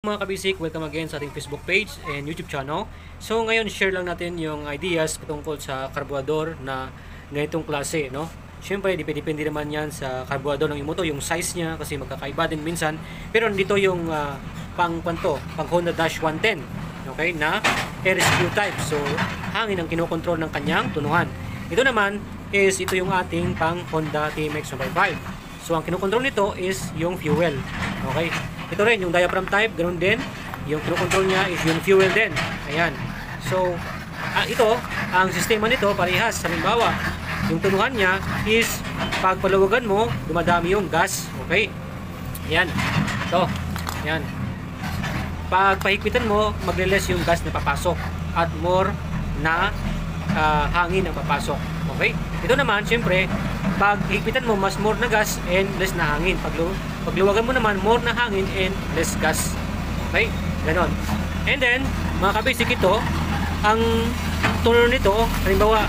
Mga kabisik, welcome again sa ating Facebook page and YouTube channel. So ngayon, share lang natin yung ideas patungkol sa karburador na ganitong klase, no? Siyempre, depende naman yan sa karburador ng motor, yung size niya kasi magkakaiba din minsan. Pero nandito yung pang Honda Dash 110, okay, na air screw type. So hangin ang kinokontrol ng kanyang tunuhan. Ito naman is ito yung ating pang Honda TMX 155. So ang kinokontrol nito is yung fuel, okay? Ito rin, yung diaphragm type, ganun din. Yung kinokontrol niya is yung fuel din. Ayan. So, ito, ang sistema nito, parehas. Halimbawa, yung tunuhan niya is, pag paluwagan mo, dumadami yung gas. Okay? Ayan. Ito. Ayan. Pag pahigpitan mo, magle-less yung gas na papasok. At more na hangin ang papasok. Okay? Ito naman, syempre, pag higpitan mo, mas more na gas and less na hangin. Pagluwagan mo naman, more na hangin and less gas. Okay? Ganon. And then, mga kabisik, ito, ang tuner nito, halimbawa,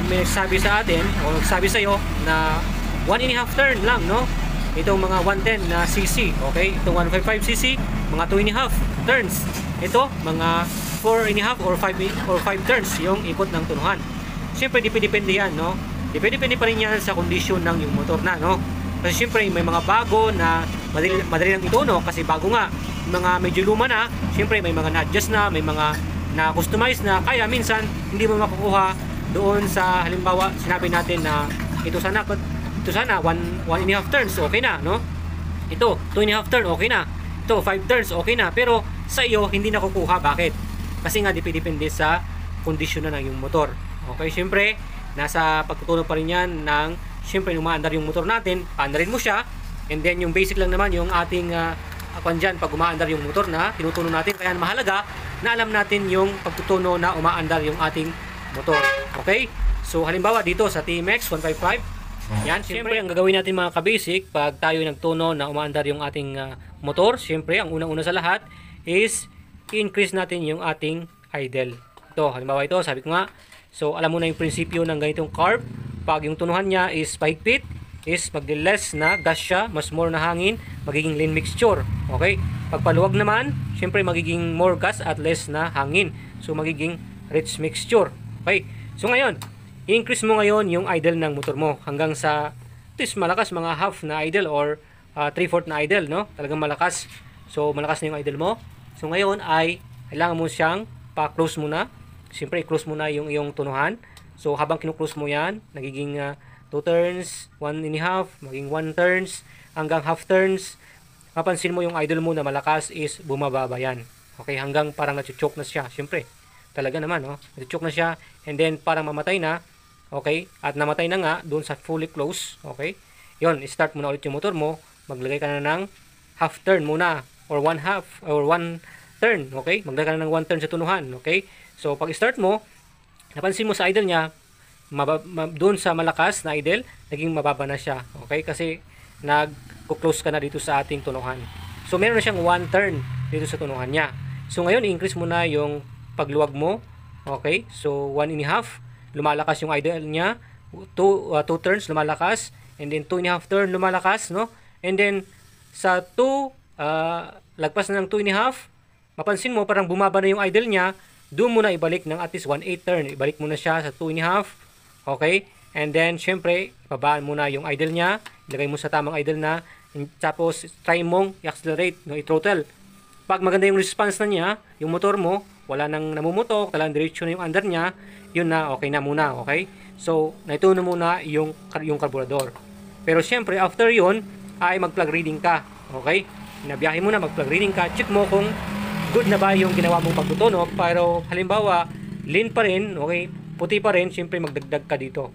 may nagsabi sa atin, o nagsabi sa'yo, na 1.5 turn lang, no? Itong mga 110 na cc, okay? Itong 155 cc, mga 2.5 turns. Ito, mga 4.5 or 5 turns yung ikot ng tunuhan. Siyempre, depende yan, no? Depende pa rin yan sa kondisyon ng yung motor na, no? Kasi siyempre, may mga bago na madali lang ituno kasi bago nga. Mga medyo luma na, siyempre may mga na-adjust na, may mga na-customize na, kaya minsan hindi mo makukuha doon sa halimbawa, sinabi natin na ito sana 1.5 turns, okay na, no? Ito, 2.5 turn, okay na. Ito, 5 turns, okay na. Pero sa iyo, hindi nakukuha. Bakit? Kasi nga, depende sa kondisyon na ng yung motor. Okay, siyempre, nasa pagtutunog pa rin yan ng, siyempre, umaandar yung motor natin, paandarin mo siya, and then yung basic lang naman yung ating dyan, pag umaandar yung motor na tinutuno natin, kaya mahalaga na alam natin yung pagtutuno na umaandar yung ating motor. Okay? So, halimbawa dito sa TMX 155, yan, siyempre, ang gagawin natin mga kabasic, pag tayo nagtuno na umaandar yung ating motor, siyempre, ang unang-una sa lahat is i-increase natin yung ating idle. Ito, halimbawa ito, sabi ko nga, so, alam mo na yung prinsipyo ng ganitong carb. Pag yung tunuhan niya is pahigpit, is magdi-less na gas siya, mas more na hangin, magiging lean mixture. Okay? Pag paluwag naman, syempre magiging more gas at less na hangin. So, magiging rich mixture. Okay? So, ngayon, i-increase mo ngayon yung idle ng motor mo hanggang sa, at least malakas, mga half na idle or 3/4 na idle, no? Talagang malakas. So, malakas na yung idle mo. So, ngayon ay, kailangan mo siyang pa-close muna. Siyempre, i-close mo na yung iyong tunuhan. So, habang kinu-close mo yan, nagiging 2 turns, 1.5, maging 1 turns, hanggang half turns. Mapansin mo yung idle mo na malakas is bumababa yan. Okay, hanggang parang nachuchok na siya. Siyempre, talaga naman, no? Nachuchok na siya, and then parang mamatay na. Okay, at namatay na nga doon sa fully close. Okay, yun, start mo na ulit yung motor mo. Maglagay ka na ng half turn muna, or 1/2, or 1 turn. Okay, maglagay ka na ng 1 turn sa tunuhan. Okay, so pag start mo, napansin mo sa idle niya, doon sa malakas na idle, naging mababa na siya. Okay, kasi nag-close ka na dito sa ating tunuhan. So meron na siyang 1 turn dito sa tunuhan niya. So ngayon, i-increase mo na yung pagluwag mo. Okay, so 1.5, lumalakas yung idle niya. 2 turns, lumalakas. And then 2.5 turn, lumalakas, no? And then sa 2, lagpas na ng 2.5, mapansin mo parang bumaba na yung idle niya. Doon mo na ibalik ng at least 1/8 turn. Ibalik mo na siya sa 2.5. Okay? And then, syempre, babaan mo na yung idle niya. Ilagay mo sa tamang idle na. Tapos, try mong i-accelerate, no, i-throttle. Pag maganda yung response na niya, yung motor mo, wala nang namumutok, talagang diretso na yung under niya, yun na, okay na muna. Okay? So, naituno muna yung karburador. Pero, syempre, after yun, ay mag-plug reading ka. Okay? Nabiyahe mo na, mag-plug reading ka. Check mo kung good na ba yung ginawa mong pagtutunog. Pero halimbawa, lean pa rin, okay, puti pa rin, siyempre magdagdag ka dito.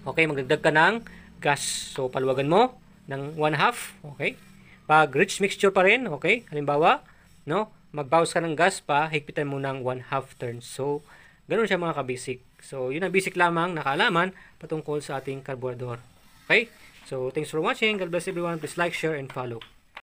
Okay, magdagdag ka ng gas. So, paluwagan mo ng 1/2, okay. Pag rich mixture pa rin, okay, halimbawa, no, magbawas ka ng gas pa, higpitan mo ng 1/2 turns. So, ganun siya mga kabasic. So, yun ang basic lamang na kaalaman patungkol sa ating karburador. Okay? So, thanks for watching. God bless everyone. Please like, share, and follow.